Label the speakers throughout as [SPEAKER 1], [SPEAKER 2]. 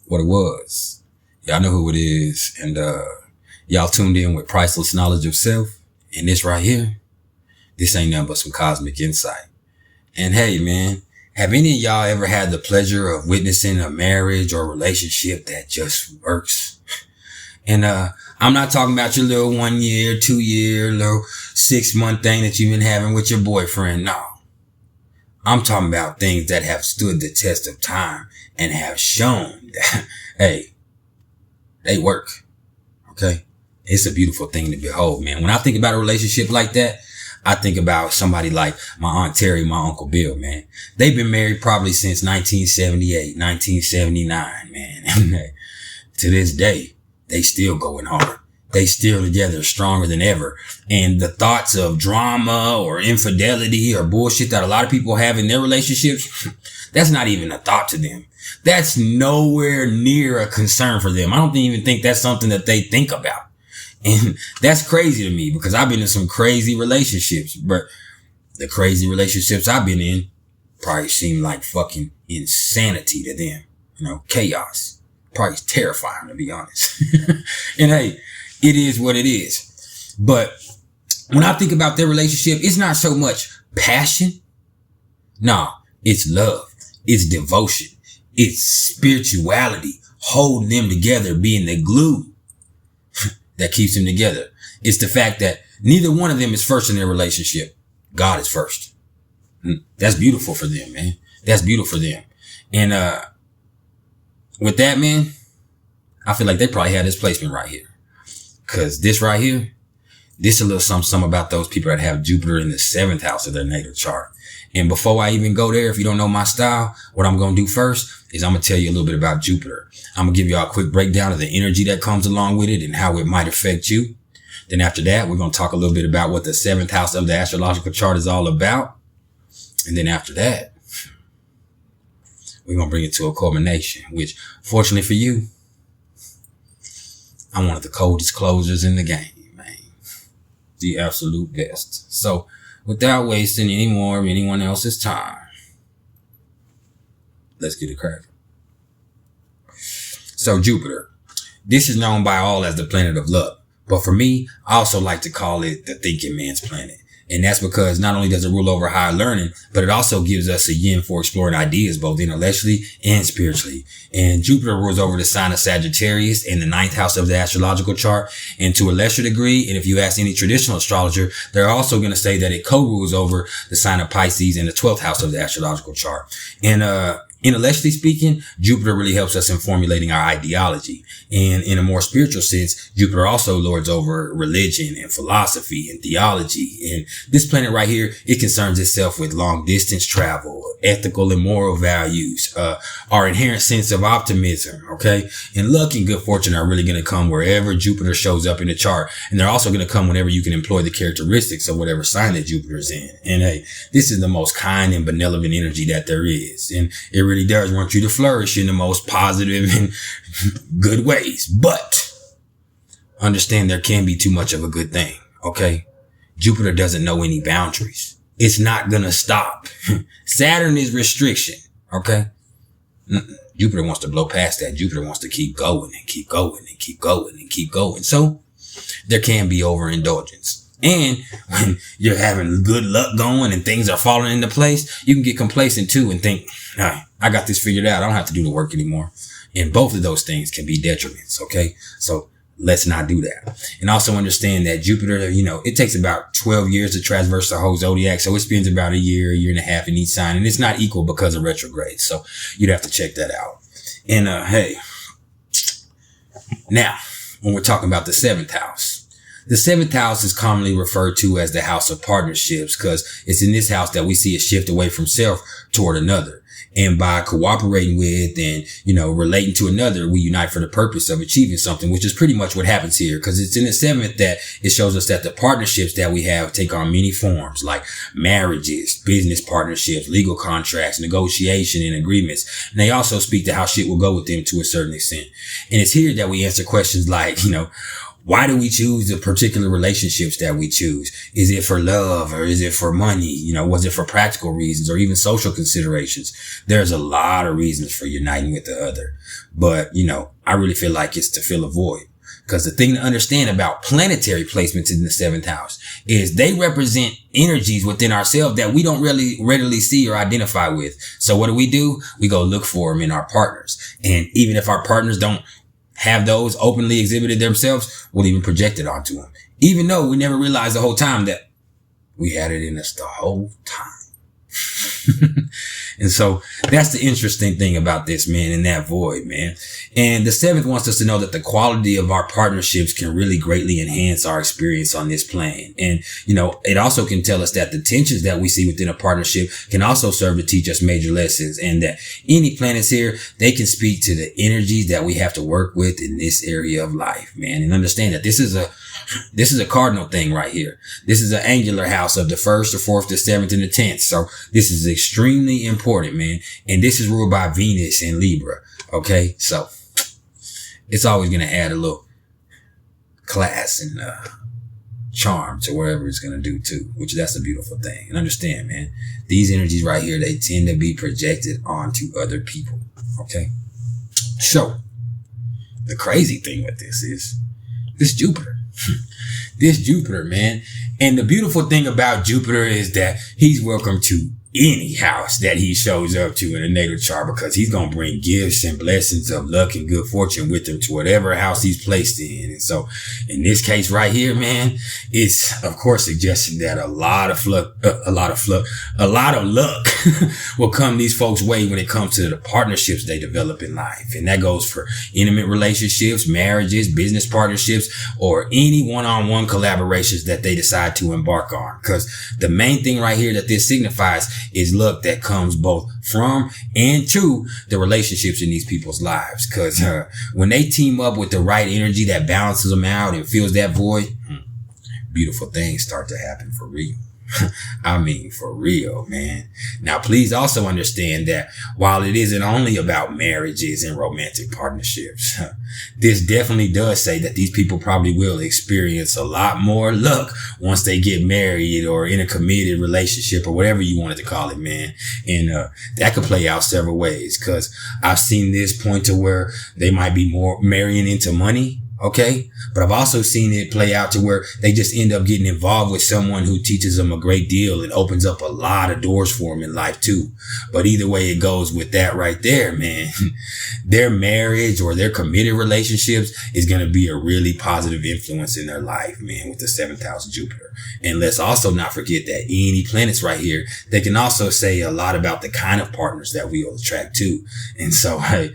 [SPEAKER 1] what it was. Y'all know who it is. And y'all tuned in with Priceless Knowledge of Self. And this right here, this ain't nothing but some cosmic insight. And hey, man, have any of y'all ever had the pleasure of witnessing a marriage or relationship that just works? And I'm not talking about your little 1 year, 2 year, little 6 month thing that you've been having with your boyfriend. No. I'm talking about things that have stood the test of time and have shown that, hey, they work. Okay? It's a beautiful thing to behold, man. When I think about a relationship like that, I think about somebody like my Aunt Terry, my Uncle Bill, man. They've been married probably since 1978, 1979, man. And to this day, they still going hard. They still together stronger than ever. And the thoughts of drama or infidelity or bullshit that a lot of people have in their relationships, that's not even a thought to them. That's nowhere near a concern for them. I don't even think that's something that they think about. And that's crazy to me because I've been in some crazy relationships, but the crazy relationships I've been in probably seem like fucking insanity to them. You know, chaos. Probably terrifying, to be honest. And hey, it is what it is. But when I think about their relationship, it's not so much passion. No, it's love. It's devotion. It's spirituality. Holding them together, being the glue that keeps them together. It's the fact that neither one of them is first in their relationship. God is first. That's beautiful for them, man. That's beautiful for them. And with that, man, I feel like they probably had this placement right here. Cause this right here, this a little something about those people that have Jupiter in the 7th house of their natal chart. And before I even go there, if you don't know my style, what I'm going to do first is I'm going to tell you a little bit about Jupiter. I'm going to give you a quick breakdown of the energy that comes along with it and how it might affect you. Then after that, we're going to talk a little bit about what the 7th house of the astrological chart is all about. And then after that, we're going to bring it to a culmination, which fortunately for you, I'm one of the coldest closers in the game, man. The absolute best. So without wasting any more of anyone else's time, let's get it cracking. So Jupiter, this is known by all as the planet of luck. But for me, I also like to call it the thinking man's planet. And that's because not only does it rule over higher learning, but it also gives us a yin for exploring ideas, both intellectually and spiritually. And Jupiter rules over the sign of Sagittarius in the 9th house of the astrological chart. And to a lesser degree, and if you ask any traditional astrologer, they're also going to say that it co-rules over the sign of Pisces in the 12th house of the astrological chart. And, intellectually speaking, Jupiter really helps us in formulating our ideology. And in a more spiritual sense, Jupiter also lords over religion and philosophy and theology. And this planet right here, it concerns itself with long distance travel, ethical and moral values, our inherent sense of optimism. Okay. And luck and good fortune are really going to come wherever Jupiter shows up in the chart. And they're also going to come whenever you can employ the characteristics of whatever sign that Jupiter is in. And hey, this is the most kind and benevolent energy that there is. And it really does want you to flourish in the most positive and good ways. But understand there can be too much of a good thing. Okay. Jupiter doesn't know any boundaries. It's not going to stop. Saturn is restriction. Okay. Jupiter wants to blow past that. Jupiter wants to keep going and keep going and keep going and keep going. So there can be overindulgence. And when you're having good luck going and things are falling into place, you can get complacent too and think, all right, I got this figured out. I don't have to do the work anymore. And both of those things can be detriments. Okay. So let's not do that. And also understand that Jupiter, you know, it takes about 12 years to traverse the whole zodiac. So it spends about a year and a half in each sign. And it's not equal because of retrograde. So you'd have to check that out. And, hey, now when we're talking about the 7th house, the 7th house is commonly referred to as the house of partnerships because it's in this house that we see a shift away from self toward another. And by cooperating with and, you know, relating to another, we unite for the purpose of achieving something, which is pretty much what happens here. Because it's in the 7th that it shows us that the partnerships that we have take on many forms, like marriages, business partnerships, legal contracts, negotiation and agreements. And they also speak to how shit will go with them to a certain extent. And it's here that we answer questions like, you know, Why do we choose the particular relationships that we choose? Is it for love or is it for money? Was it for practical reasons or even social considerations? There's a lot of reasons for uniting with the other. But, I really feel like it's to fill a void. Because the thing to understand about planetary placements in the 7th house is they represent energies within ourselves that we don't really readily see or identify with. So what do? We go look for them in our partners. And even if our partners don't have those openly exhibited themselves, we'll even project it onto them. Even though we never realized the whole time that we had it in us the whole time. And so that's the interesting thing about this, man, in that void, man. And the 7th wants us to know that the quality of our partnerships can really greatly enhance our experience on this plane. And, it also can tell us that the tensions that we see within a partnership can also serve to teach us major lessons, and that any planets here, they can speak to the energies that we have to work with in this area of life, man. And understand that this is a cardinal thing right here. This is an angular house of the 1st, the 4th, the 7th, and the 10th. So this is extremely important, man. And this is ruled by Venus in Libra. Okay. So it's always going to add a little class and charm to whatever it's going to do too, which that's a beautiful thing. And understand, man, these energies right here, they tend to be projected onto other people. Okay. So the crazy thing with this is this Jupiter. This Jupiter, man. And the beautiful thing about Jupiter is that he's welcome to any house that he shows up to in a natal chart, because he's going to bring gifts and blessings of luck and good fortune with him to whatever house he's placed in. And so in this case right here, man, it's of course suggesting that a lot of luck will come these folks' way when it comes to the partnerships they develop in life. And that goes for intimate relationships, marriages, business partnerships, or any one-on-one collaborations that they decide to embark on. Because the main thing right here that this signifies is luck that comes both from and to the relationships in these people's lives. Because when they team up with the right energy that balances them out and fills that void, beautiful things start to happen for real. I mean, for real, man. Now, please also understand that while it isn't only about marriages and romantic partnerships, this definitely does say that these people probably will experience a lot more luck once they get married or in a committed relationship or whatever you wanted to call it, man. And that could play out several ways, because I've seen this point to where they might be more marrying into money. Okay. But I've also seen it play out to where they just end up getting involved with someone who teaches them a great deal and opens up a lot of doors for them in life too. But either way it goes with that right there, man, their marriage or their committed relationships is going to be a really positive influence in their life, man, with the 7th house Jupiter. And let's also not forget that any planets right here, they can also say a lot about the kind of partners that we will attract to. And so, hey,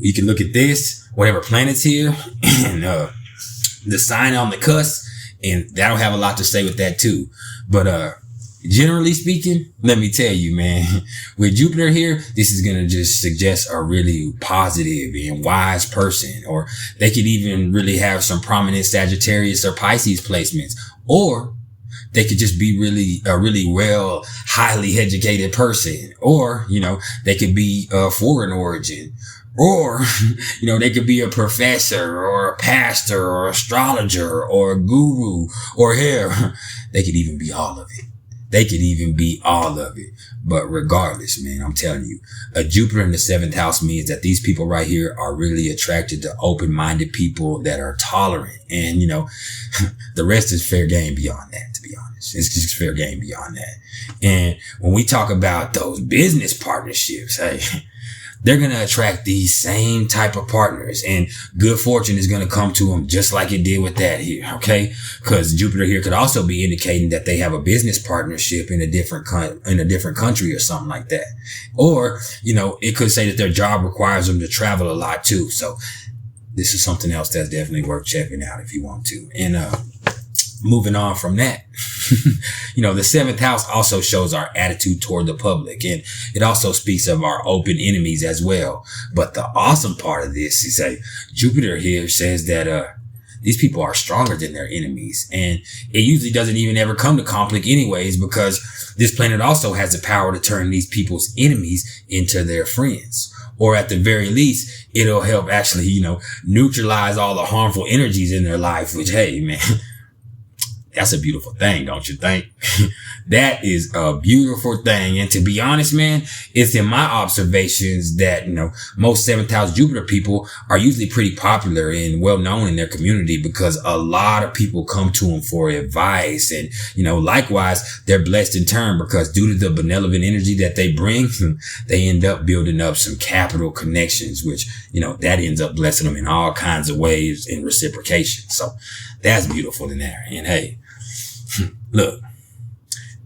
[SPEAKER 1] you can look at this, whatever planets here, and the sign on the cusp, and that'll have a lot to say with that too. But generally speaking, let me tell you, man, with Jupiter here, this is gonna just suggest a really positive and wise person, or they could even really have some prominent Sagittarius or Pisces placements, or they could just be a really well, highly educated person, or they could be foreign origin. Or, they could be a professor or a pastor or astrologer or a guru, or hell, they could even be all of it. But regardless, man, I'm telling you, a Jupiter in the 7th house means that these people right here are really attracted to open-minded people that are tolerant. And, the rest is fair game beyond that, to be honest. It's just fair game beyond that. And when we talk about those business partnerships, hey, they're going to attract these same type of partners, and good fortune is going to come to them just like it did with that here. Okay. Because Jupiter here could also be indicating that they have a business partnership in a different country or something like that. Or, it could say that their job requires them to travel a lot too. So this is something else that's definitely worth checking out if you want to. And, moving on from that, the 7th house also shows our attitude toward the public, and it also speaks of our open enemies as well. But the awesome part of this is that Jupiter here says that these people are stronger than their enemies, and it usually doesn't even ever come to conflict anyways, because this planet also has the power to turn these people's enemies into their friends, Or at the very least, it'll help actually, neutralize all the harmful energies in their life, which, hey, man, that's a beautiful thing, don't you think? That is a beautiful thing. And to be honest, man, it's in my observations that, most 7th house Jupiter people are usually pretty popular and well known in their community because a lot of people come to them for advice. And, likewise, they're blessed in turn because due to the benevolent energy that they bring, they end up building up some capital connections, which, that ends up blessing them in all kinds of ways in reciprocation. So that's beautiful in there. And hey, look,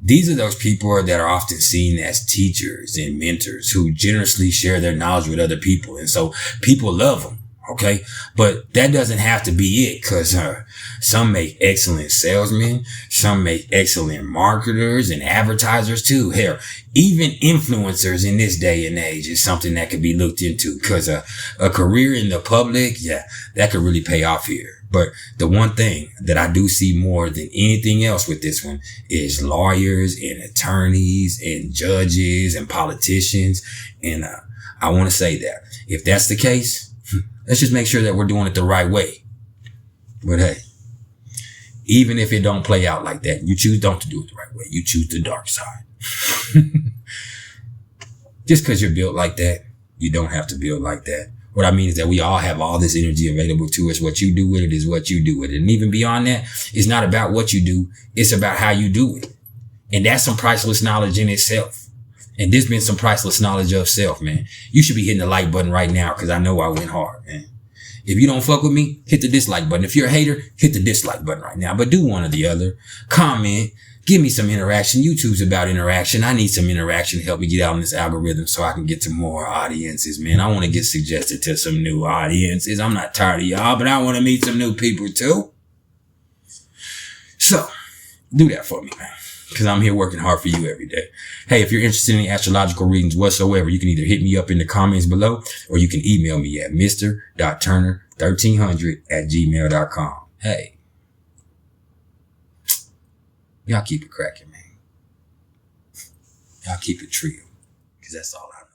[SPEAKER 1] these are those people that are often seen as teachers and mentors who generously share their knowledge with other people. And so people love them. Okay. But that doesn't have to be it because some make excellent salesmen. Some make excellent marketers and advertisers too. Hell, even influencers in this day and age is something that could be looked into because a career in the public, that could really pay off here. But the one thing that I do see more than anything else with this one is lawyers and attorneys and judges and politicians. And I want to say that if that's the case, let's just make sure that we're doing it the right way. But hey, even if it don't play out like that, you choose not to do it the right way. You choose the dark side. Just because you're built like that, you don't have to build like that. What I mean is that we all have all this energy available to us. What you do with it is what you do with it. And even beyond that, it's not about what you do. It's about how you do it. And that's some priceless knowledge in itself. And this been some priceless knowledge of self, man. You should be hitting the like button right now because I know I went hard, man. If you don't fuck with me, hit the dislike button. If you're a hater, hit the dislike button right now. But do one or the other. Comment. Give me some interaction. YouTube's about interaction. I need some interaction to help me get out on this algorithm so I can get to more audiences, man. I want to get suggested to some new audiences. I'm not tired of y'all, but I want to meet some new people too. So do that for me, man, because I'm here working hard for you every day. Hey, if you're interested in astrological readings whatsoever, you can either hit me up in the comments below or you can email me at mr.turner1300@gmail.com. Hey. Y'all keep it cracking, man. Y'all keep it trio, because that's all I know.